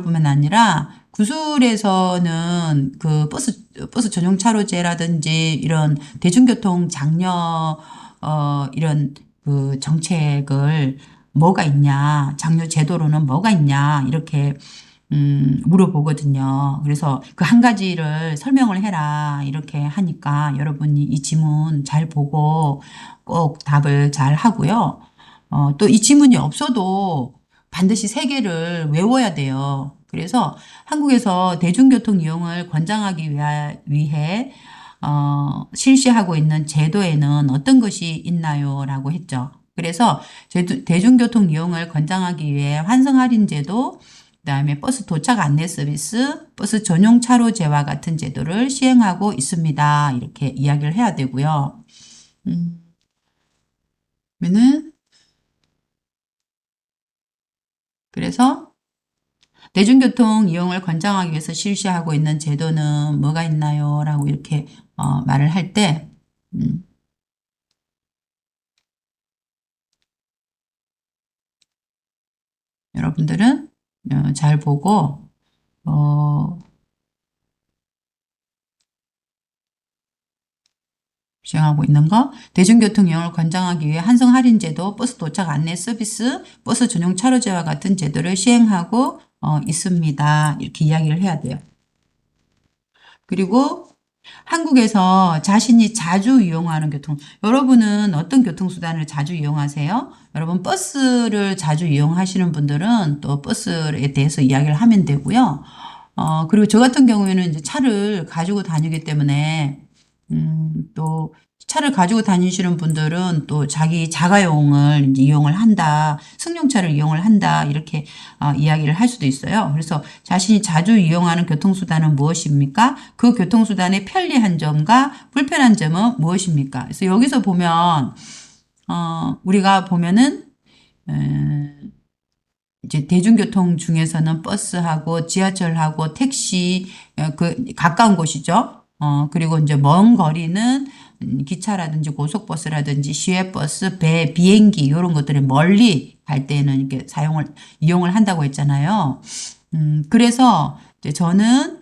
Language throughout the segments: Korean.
뿐만 아니라 구술에서는 그 버스 전용 차로제라든지 이런 대중교통 장려 이런 그 정책을 뭐가 있냐, 장려 제도로는 뭐가 있냐 이렇게 물어보거든요. 그래서 그 한 가지를 설명을 해라 이렇게 하니까 여러분이 이 지문 잘 보고 꼭 답을 잘 하고요. 또 이 지문이 없어도 반드시 세 개를 외워야 돼요. 그래서 한국에서 대중교통 이용을 권장하기 위해 실시하고 있는 제도에는 어떤 것이 있나요? 라고 했죠. 그래서 대중교통 이용을 권장하기 위해 환승 할인 제도, 그다음에 버스 도착 안내 서비스, 버스 전용 차로제와 같은 제도를 시행하고 있습니다. 이렇게 이야기를 해야 되고요. 그러면은 그래서 대중교통 이용을 권장하기 위해서 실시하고 있는 제도는 뭐가 있나요? 라고 이렇게 말을 할 때, 여러분들은 잘 보고, 시행하고 있는 거, 대중교통 이용을 권장하기 위해 한성 할인제도, 버스 도착 안내 서비스, 버스 전용 차로제와 같은 제도를 시행하고 있습니다. 이렇게 이야기를 해야 돼요. 그리고 한국에서 자신이 자주 이용하는 여러분은 어떤 교통수단을 자주 이용하세요? 여러분 버스를 자주 이용하시는 분들은 또 버스에 대해서 이야기를 하면 되고요. 그리고 저 같은 경우에는 이제 차를 가지고 다니기 때문에, 또 차를 가지고 다니시는 분들은 또 자기 자가용을 이제 이용을 한다, 승용차를 이용을 한다, 이렇게 이야기를 할 수도 있어요. 그래서 자신이 자주 이용하는 교통수단은 무엇입니까? 그 교통수단의 편리한 점과 불편한 점은 무엇입니까? 그래서 여기서 보면, 우리가 보면은, 이제 대중교통 중에서는 버스하고 지하철하고 택시, 그 가까운 곳이죠. 그리고 이제 먼 거리는 기차라든지 고속버스라든지 시외버스, 배, 비행기 이런 것들이 멀리 갈 때는 이렇게 이용을 한다고 했잖아요. 그래서 이제 저는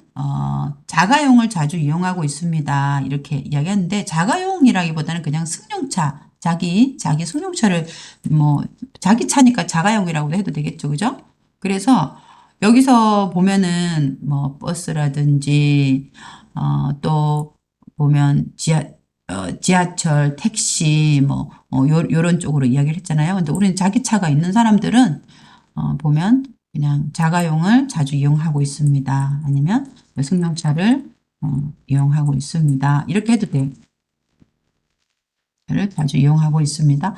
자가용을 자주 이용하고 있습니다. 이렇게 이야기하는데 자가용이라기보다는 그냥 승용차, 자기 승용차를 뭐 자기 차니까 자가용이라고도 해도 되겠죠, 그죠? 그래서 여기서 보면은 뭐 버스라든지 또 보면 지하철, 택시 뭐 요런 쪽으로 이야기를 했잖아요. 근데 우리는 자기 차가 있는 사람들은 보면 그냥 자가용을 자주 이용하고 있습니다. 아니면 승용차를 이용하고 있습니다. 이렇게 해도 돼요. 를 자주 이용하고 있습니다.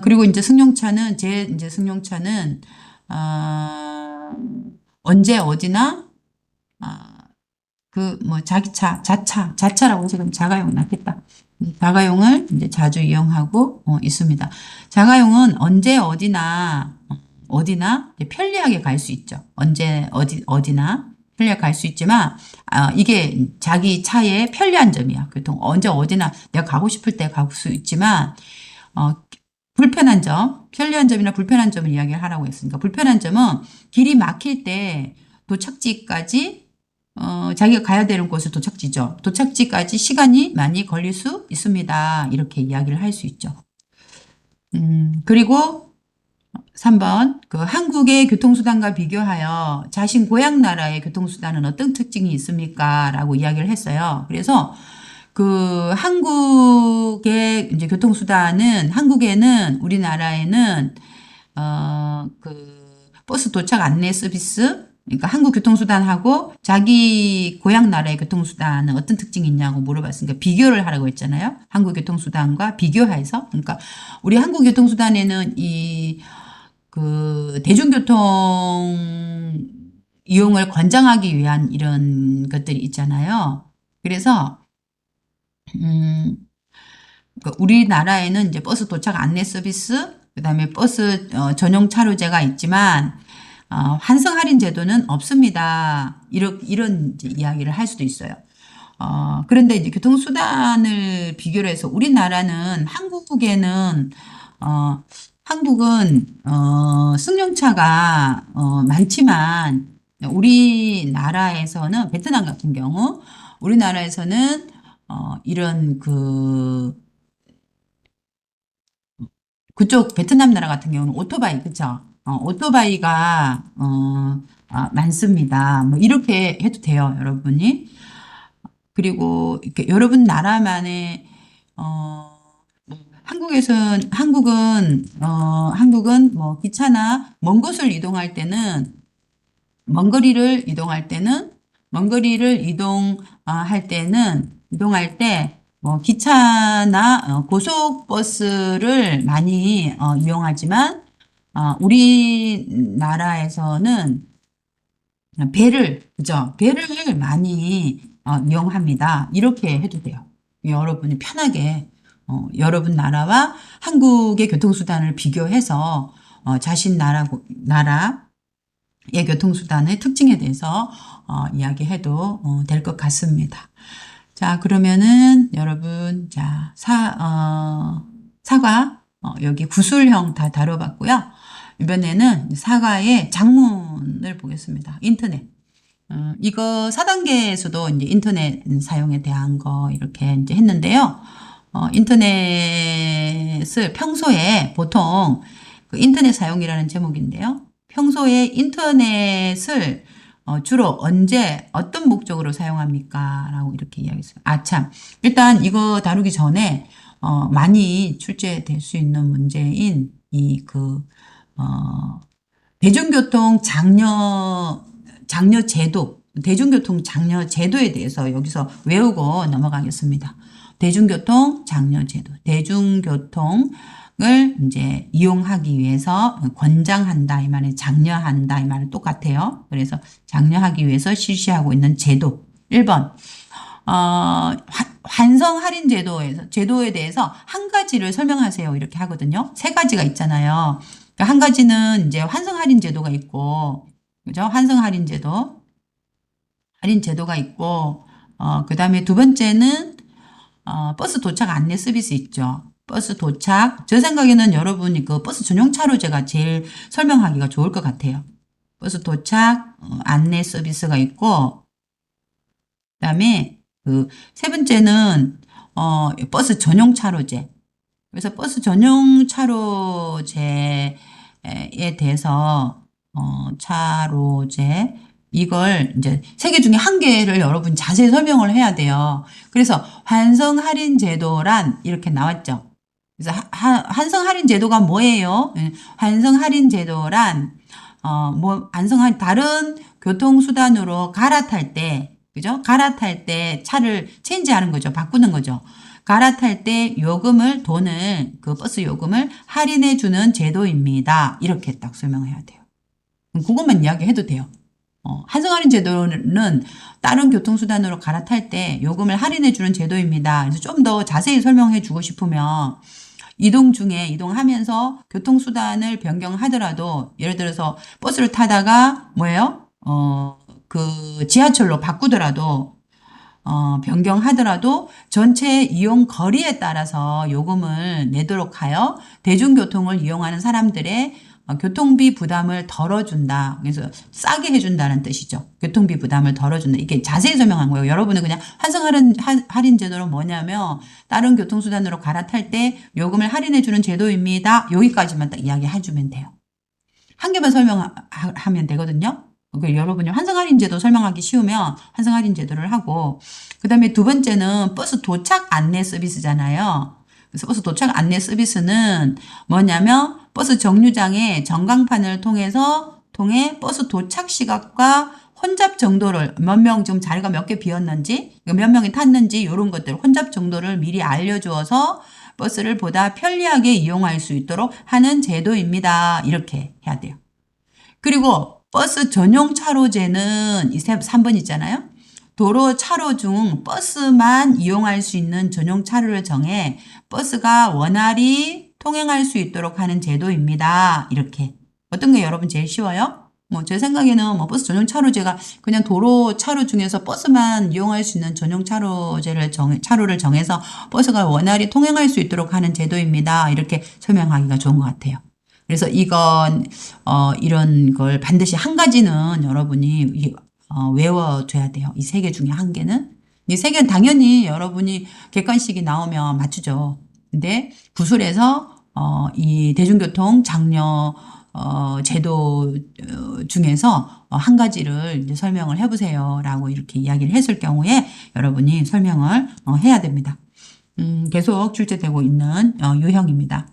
그리고 이제 승용차는, 이제 승용차는, 언제 어디나, 뭐 자기 차, 자차라고 해서 그럼 자가용 낫겠다. 자가용을 이제 자주 이용하고 있습니다. 자가용은 언제 어디나 편리하게 갈 수 있죠. 언제 어디나 편리하게 갈 수 있지만 이게 자기 차의 편리한 점이야. 교통 언제 어디나 내가 가고 싶을 때 갈 수 있지만 불편한 점, 편리한 점이나 불편한 점을 이야기를 하라고 했으니까 불편한 점은 길이 막힐 때 도착지까지 자기가 가야 되는 곳은 도착지죠. 도착지까지 시간이 많이 걸릴 수 있습니다. 이렇게 이야기를 할 수 있죠. 그리고 3번, 그 한국의 교통수단과 비교하여 자신 고향 나라의 교통수단은 어떤 특징이 있습니까? 라고 이야기를 했어요. 그래서 그 한국의 이제 교통수단은 한국에는 우리나라에는 그 버스 도착 안내 서비스, 그러니까 한국 교통수단하고 자기 고향 나라의 교통수단은 어떤 특징이 있냐고 물어봤으니까 비교를 하라고 했잖아요. 한국 교통수단과 비교해서. 그러니까 우리 한국 교통수단에는 그 대중교통 이용을 권장하기 위한 이런 것들이 있잖아요. 그래서 우리나라에는 이제 버스 도착 안내 서비스, 그다음에 버스 전용 차로제가 있지만 환승 할인 제도는 없습니다. 이런 이제 이야기를 할 수도 있어요. 그런데 이제 교통수단을 비교를 해서 우리나라는 한국은 승용차가 많지만 우리나라에서는 베트남 같은 경우 우리나라에서는 이런 그쪽 베트남 나라 같은 경우는 오토바이 그쵸? 오토바이가 많습니다. 뭐 이렇게 해도 돼요, 여러분이. 그리고 이렇게 여러분 나라만의 한국은 뭐 기차나 먼 곳을 이동할 때는 먼 거리를 이동할 때 뭐 기차나 고속버스를 많이 이용하지만 우리나라에서는 그죠? 배를 많이 이용합니다. 이렇게 해도 돼요. 여러분이 편하게 여러분 나라와 한국의 교통수단을 비교해서 자신 나라의 교통수단의 특징에 대해서 이야기해도 될 것 같습니다. 자, 그러면은 여러분, 자, 사과 여기 구술형 다 다뤄봤고요. 이번에는 사과의 장문을 보겠습니다. 인터넷. 이거 4단계에서도 이제 인터넷 사용에 대한 거 이렇게 이제 했는데요. 인터넷을 평소에 보통 그 인터넷 사용이라는 제목인데요. 평소에 인터넷을 주로 언제 어떤 목적으로 사용합니까? 라고 이렇게 이야기했어요. 참. 일단 이거 다루기 전에 많이 출제될 수 있는 문제인 대중교통 장려 제도, 대중교통 장려 제도에 대해서 여기서 외우고 넘어가겠습니다. 대중교통 장려 제도. 대중교통을 이제 이용하기 위해서 권장한다 이 말은 장려한다 이 말은 똑같아요. 그래서 장려하기 위해서 실시하고 있는 제도. 1번 환성 할인 제도에 대해서 한 가지를 설명하세요. 이렇게 하거든요. 세 가지가 있잖아요. 그러니까 한 가지는 이제 환성 할인 제도가 있고, 그죠? 환성 할인 제도가 있고, 그 다음에 두 번째는 버스 도착 안내 서비스 있죠. 버스 도착. 제 생각에는 여러분이 그 버스 전용 차로제가 제일 설명하기가 좋을 것 같아요. 버스 도착 안내 서비스가 있고, 그 다음에 그 세 번째는 버스 전용 차로제. 그래서 버스 전용 차로제에 대해서 차로제 이걸 이제 세 개 중에 한 개를 여러분 자세히 설명을 해야 돼요. 그래서 환성 할인 제도란 이렇게 나왔죠. 그래서 환성 할인 제도가 뭐예요? 환성 할인 제도란 다른 교통수단으로 갈아탈 때, 그죠? 갈아탈 때 차를 체인지하는 거죠. 바꾸는 거죠. 갈아탈 때 돈을, 그 버스 요금을 할인해 주는 제도입니다. 이렇게 딱 설명해야 돼요. 그것만 이야기해도 돼요. 환승 할인 제도는 다른 교통수단으로 갈아탈 때 요금을 할인해 주는 제도입니다. 그래서 좀 더 자세히 설명해 주고 싶으면 이동하면서 교통수단을 변경하더라도 예를 들어서 버스를 타다가 지하철로 바꾸더라도 변경하더라도 전체 이용 거리에 따라서 요금을 내도록 하여 대중교통을 이용하는 사람들의 교통비 부담을 덜어준다. 그래서 싸게 해준다는 뜻이죠. 교통비 부담을 덜어준다. 이게 자세히 설명한 거예요. 여러분은 그냥 환승 할인 제도는 뭐냐면 다른 교통수단으로 갈아탈 때 요금을 할인해주는 제도입니다. 여기까지만 딱 이야기해주면 돼요. 한 개만 설명하면 되거든요. 여러분이 환승 할인 제도 설명하기 쉬우면 환승 할인 제도를 하고 그 다음에 두 번째는 버스 도착 안내 서비스잖아요. 그래서 버스 도착 안내 서비스는 뭐냐면 버스 정류장에 전광판을 통해 버스 도착 시각과 혼잡 정도를 몇 명 지금 자리가 몇 개 비었는지 몇 명이 탔는지 이런 것들 혼잡 정도를 미리 알려주어서 버스를 보다 편리하게 이용할 수 있도록 하는 제도입니다. 이렇게 해야 돼요. 그리고 버스 전용 차로제는 3번 있잖아요. 도로 차로 중 버스만 이용할 수 있는 전용 차로를 정해 버스가 원활히 통행할 수 있도록 하는 제도입니다. 이렇게. 어떤 게 여러분 제일 쉬워요? 제 생각에는 버스 전용 차로제가 그냥 도로 차로 중에서 버스만 이용할 수 있는 전용 차로를 정해서 버스가 원활히 통행할 수 있도록 하는 제도입니다. 이렇게 설명하기가 좋은 것 같아요. 그래서 이건 이런 걸 반드시 한 가지는 여러분이 외워둬야 돼요. 이 세 개 중에 한 개는. 이 세 개는 당연히 여러분이 객관식이 나오면 맞추죠. 근데 구술에서 이 대중교통 장려 제도 중에서 한 가지를 이제 설명을 해보세요. 라고 이렇게 이야기를 했을 경우에 여러분이 설명을 해야 됩니다. 계속 출제되고 있는 유형입니다.